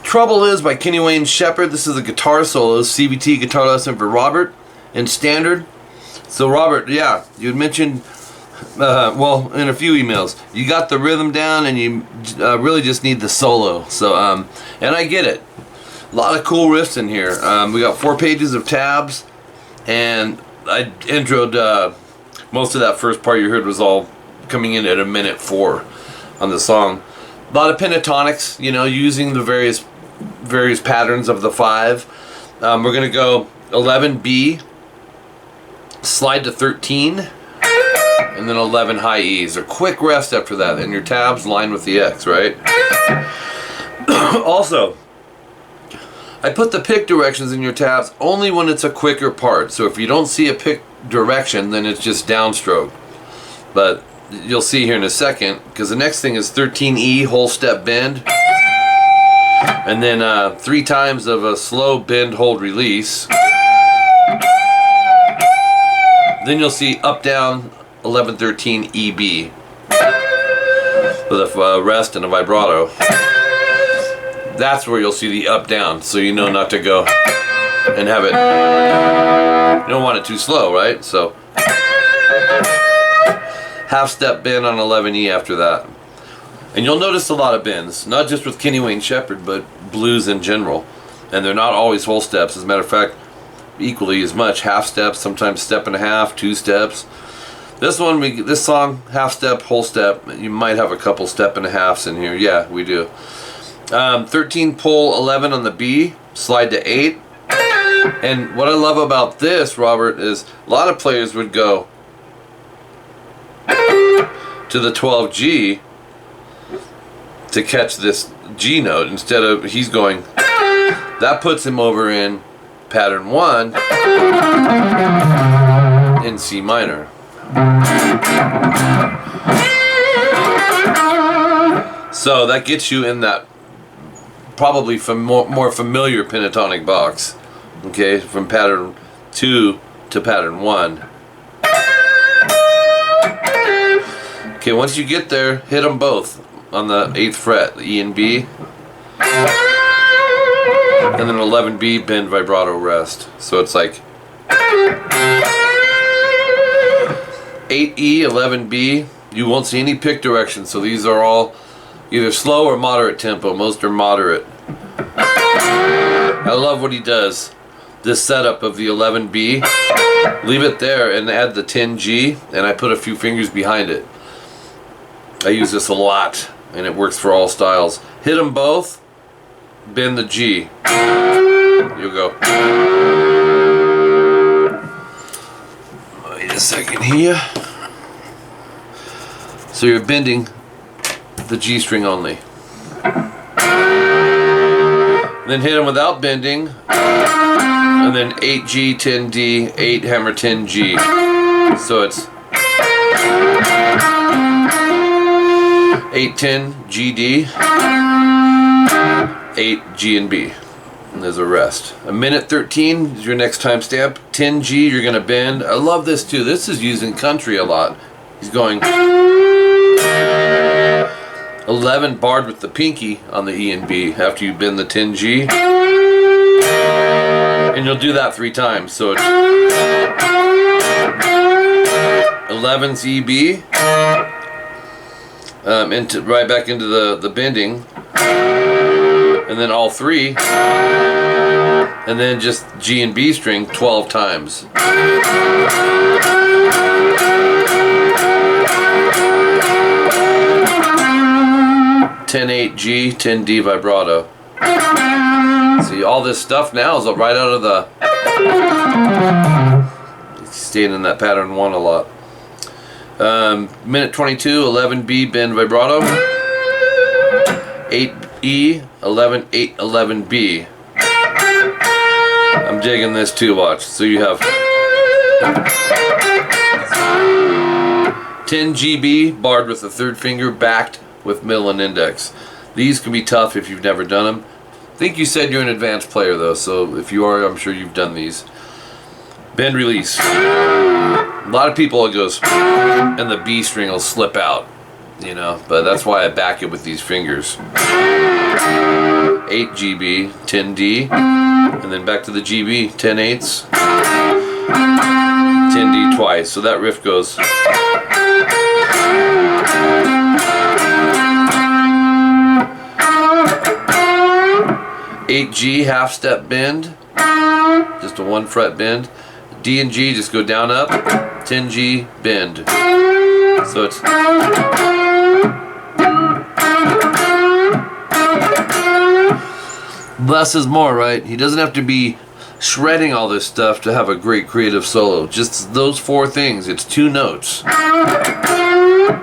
Trouble Is by Kenny Wayne Shepherd. This is a guitar solo, CVT guitar lesson for Robert in standard. So Robert, yeah, you had mentioned, well, in a few emails, you got the rhythm down and you really just need the solo. So, and I get it. A lot of cool riffs in here. We got 4 pages of tabs, and I introed most of that first part you heard was all coming in at 1:04 on the song. A lot of pentatonics, you know, using the various patterns of the 5. We're going to go 11B, slide to 13, and then 11 high E's. Or quick rest after that, and your tabs line with the X, right? Also, I put the pick directions in your tabs only when it's a quicker part. So if you don't see a pick direction, then it's just downstroke. But you'll see here in a second, because the next thing is 13E, whole step bend. And then 3 times of a slow bend, hold, release. Then you'll see up, down, 11, 13, EB. With a rest and a vibrato. That's where you'll see the up, down, so you know not to go and have it. You don't want it too slow, right? So half step bend on 11E after that. And you'll notice a lot of bends, not just with Kenny Wayne Shepherd, but blues in general. And they're not always whole steps. As a matter of fact, equally as much half steps, sometimes step and a half, 2 steps. This one, this song, half step, whole step. You might have a couple step and a halves in here. Yeah, we do. 13 pull 11 on the B, slide to 8. And what I love about this, Robert, is a lot of players would go to the 12G to catch this G note instead of he's going. That puts him over in pattern 1 in C minor. So that gets you in that probably more familiar pentatonic box. Okay, from pattern 2 to pattern 1. Okay, once you get there, hit them both on the 8th fret, the E and B. And then 11B, bend, vibrato, rest. So it's like 8E, 11B. You won't see any pick direction, so these are all either slow or moderate tempo. Most are moderate. I love what he does. This setup of the 11B. Leave it there and add the 10G, and I put a few fingers behind it. I use this a lot, and it works for all styles. Hit them both, bend the G. You'll go. Wait a second here. So you're bending the G string only. Then hit them without bending, and then 8G, 10D, 8 hammer 10G. So it's 8, 10, GD, 8, G and B. And there's a rest. 1:13 is your next time stamp. 10G, you're gonna bend. I love this too. This is used in country a lot. He's going 11 barred with the pinky on the E and B after you bend the 10G. And you'll do that 3 times. So it's 11's EB. Right back into the bending, and then all 3, and then just G and B string 12 times. 10-8 G, 10D vibrato. See, all this stuff now is right out of the. Staying in that pattern 1 a lot. 1:22, 11B, bend, vibrato. 8E, 11, 8, 11B. I'm digging this too, watch. So you have 10 GB barred with the third finger, backed with middle and index. These can be tough if you've never done them. I think you said you're an advanced player though, so if you are, I'm sure you've done these. Bend release. A lot of people it goes and the B string will slip out, you know, but that's why I back it with these fingers. 8 GB, 10 D, and then back to the GB, 10 eighths, 10 D twice. So that riff goes. 8 G, half step bend, just a 1 fret bend. D and G just go down up, 10 G bend. So it's less is more, right? He doesn't have to be shredding all this stuff to have a great creative solo. Just those 4 things. It's 2 notes.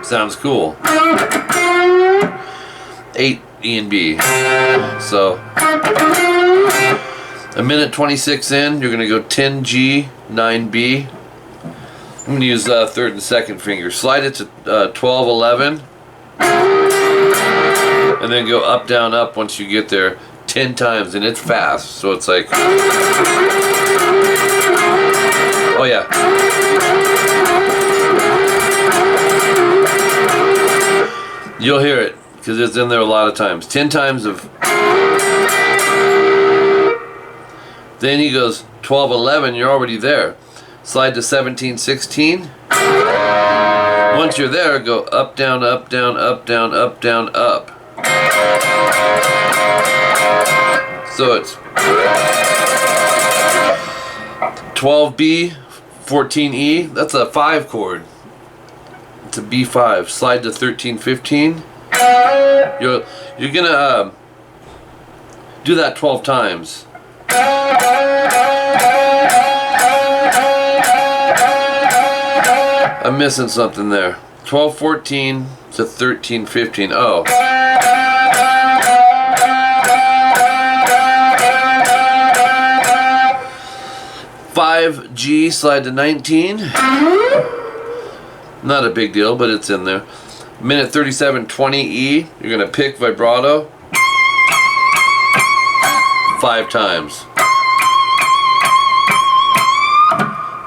Sounds cool. 8 E and B. So a minute 26 in, you're gonna go 10 G, 9 B. I'm gonna use third and second finger. Slide it to 12, 11, and then go up, down, up once you get there 10 times, and it's fast. So it's like, oh yeah. You'll hear it because it's in there a lot of times. 10 times of. Then he goes 12, 11, you're already there. Slide to 17, 16. Once you're there, go up, down, up, down, up, down, up, down, up. So it's 12B, 14E. That's a 5 chord. It's a B5. Slide to 13, 15. You're gonna do that 12 times. I'm missing something there. 12, 14 to 13, 15. Oh. Five G, slide to 19. Not a big deal, but it's in there. Minute 37, 20 E. You're gonna pick vibrato 5 times.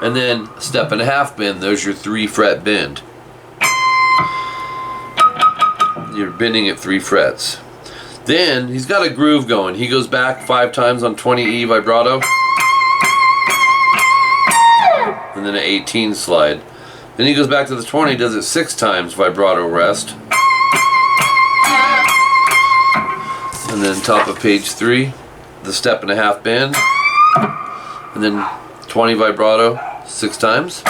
And then step and a half bend. There's your 3 fret bend. You're bending it 3 frets. Then he's got a groove going. He goes back 5 times on 20 E vibrato. And then an 18 slide. Then he goes back to the 20, does it 6 times vibrato rest. And then top of page 3, the step and a half bend. And then 20 vibrato 6 times.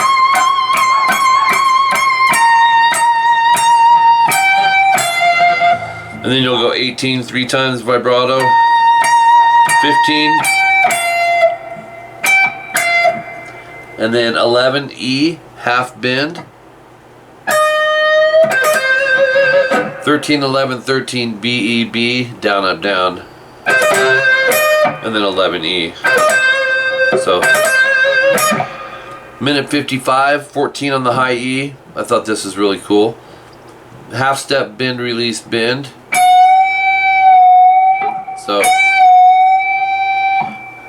And then you'll go 18 3 times vibrato, 15, and then 11 E, half bend, 13, 11, 13 B, E, B, down, up, down, and then 11 E. So minute 55, 14 on the high E. I thought this was really cool. Half step bend, release, bend. So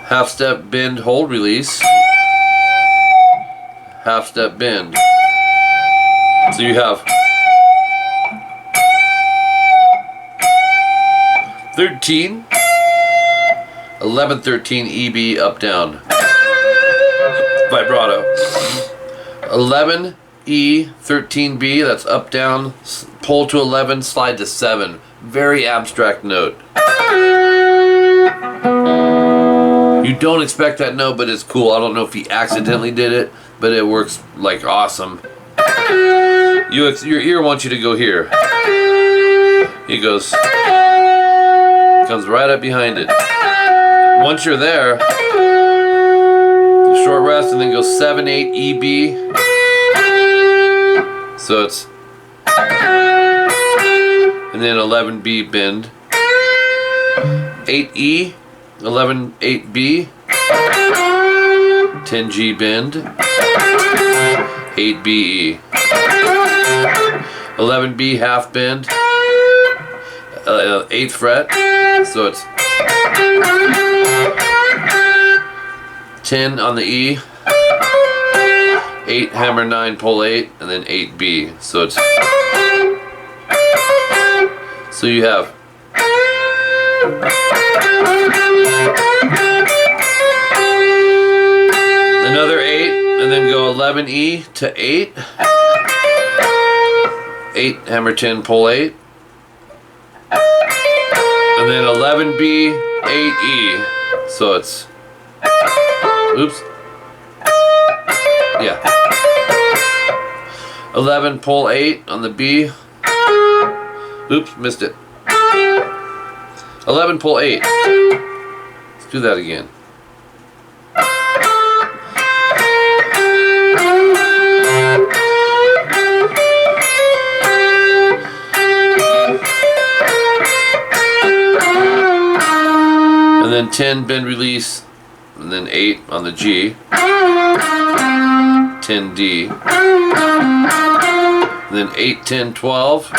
half step bend, hold, release. Half step bend. So you have 13, 11, 13 EB, up, down. Vibrato. 11 E, 13 B, that's up, down, pull to 11, slide to 7. Very abstract note. You don't expect that note, but it's cool. I don't know if he accidentally did it, but it works like awesome. Your ear wants you to go here. He goes, comes right up behind it. Once you're there, short rest, and then go 7, 8 E, B. So it's, and then 11 B bend, 8 E, 11 8 B, 10G bend, 8B, 11B half bend, 8th fret, so it's 10 on the E, 8 hammer 9 pull 8, and then 8B, so it's, so you have another 8, and then go 11E to 8, 8 hammer 10 pull 8, and then 11B 8E, so it's, oops, yeah, 11 pull 8 on the B, oops, missed it, 11 pull 8, let's do that again. And then 10 bend release, and then 8 on the G, 10D, and then 8, 10, 12,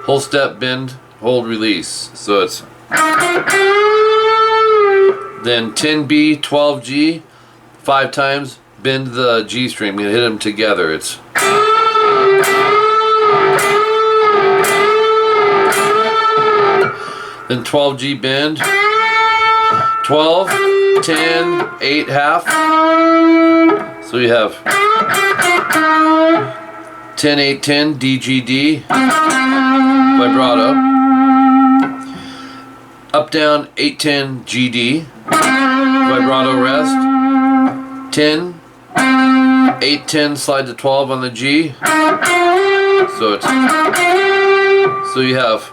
whole step, bend, hold, release, so it's then 10B, 12G, 5 times, bend the G string, you hit them together, it's then 12G bend, 12, 10, 8 half, so you have 10, 8, 10, DGD, vibrato, up, down, 8, 10, GD, vibrato rest, 10, 8, 10, slide to 12 on the G, so it's, so you have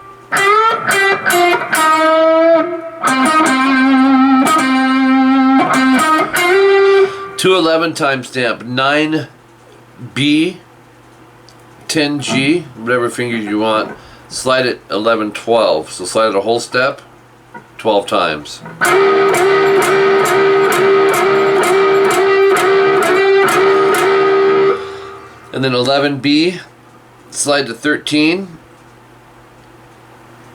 211 timestamp, 9B, 10G, whatever fingers you want, slide it 11, 12, so slide it a whole step 12 times. And then 11B, slide to 13,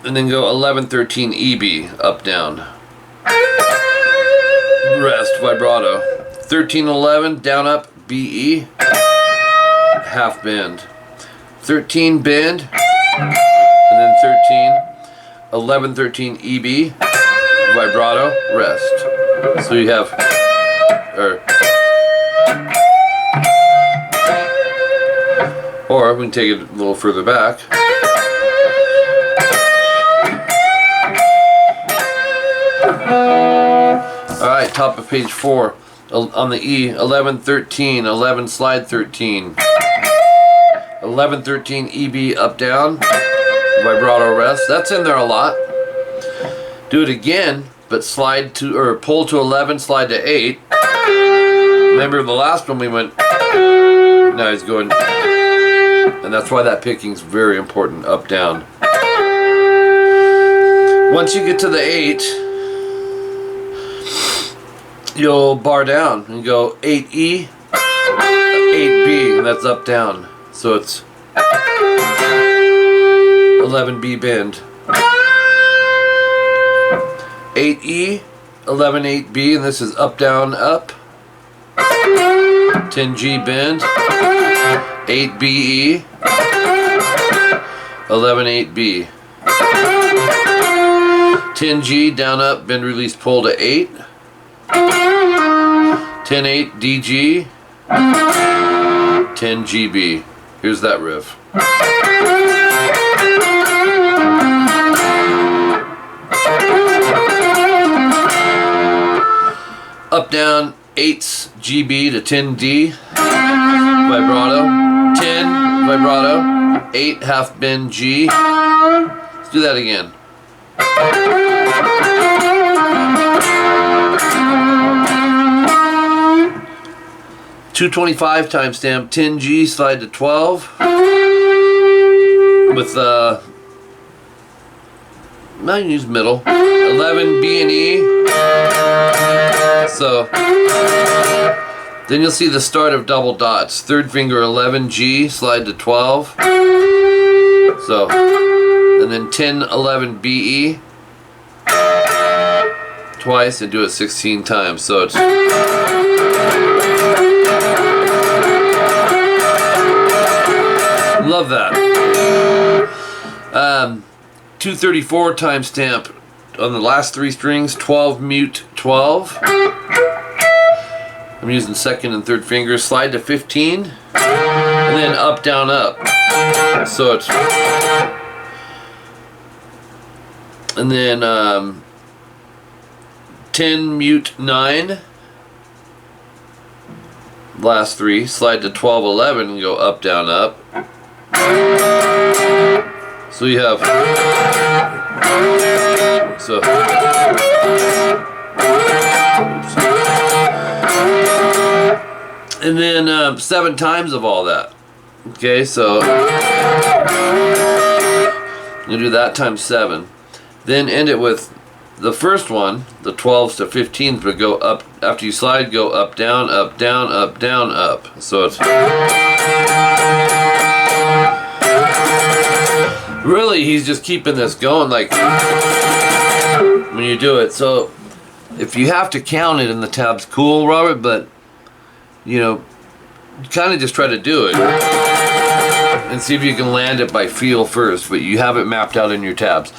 and then go 11, 13, EB, up, down. Rest, vibrato. 13, 11, down, up, BE, half bend. 13, bend, and then 13, 11, 13, EB, vibrato, rest. So you have, or we can take it a little further back. Alright, top of page 4. On the E, 11, 13, 11, slide 13. 11, 13, EB, up, down. Vibrato rest. That's in there a lot. Do it again, but slide to, or pull to 11, slide to 8. Remember the last one we went, now he's going, and that's why that picking's very important, up, down. Once you get to the 8, you'll bar down and go 8E, 8B, and that's up, down. So it's 11B bend. 8E, 11, 8B, and this is up, down, up. 10G bend. 8BE, 11, 8B. 10G, down, up, bend, release, pull to 8. 10, 8, DG. 10 GB. Here's that riff. Up, down, 8s GB to 10D. Vibrato. 10, vibrato. 8, half bend G. Let's do that again. 225 timestamp, 10G, slide to 12 with I can use middle, 11 B and E. So then you'll see the start of double dots. Third finger 11 G, slide to 12. So, and then 10 11 B E twice, and do it 16 times. So it's love that. 234 timestamp on the last 3 strings, 12 mute 12. I'm using second and third fingers. Slide to 15, and then up down up. So it's, and then 10 mute 9. Last 3, slide to 12 11 and go up down up. So you have, so oops. And then 7 times of all that. Okay, so you do that times 7. Then end it with the first one, the 12s to 15s, but go up after you slide, go up, down, up, down, up, down, up. So it's really, he's just keeping this going like when you do it. So if you have to count it in the tabs, cool, Robert, but you know, kind of just try to do it and see if you can land it by feel first, but you have it mapped out in your tabs.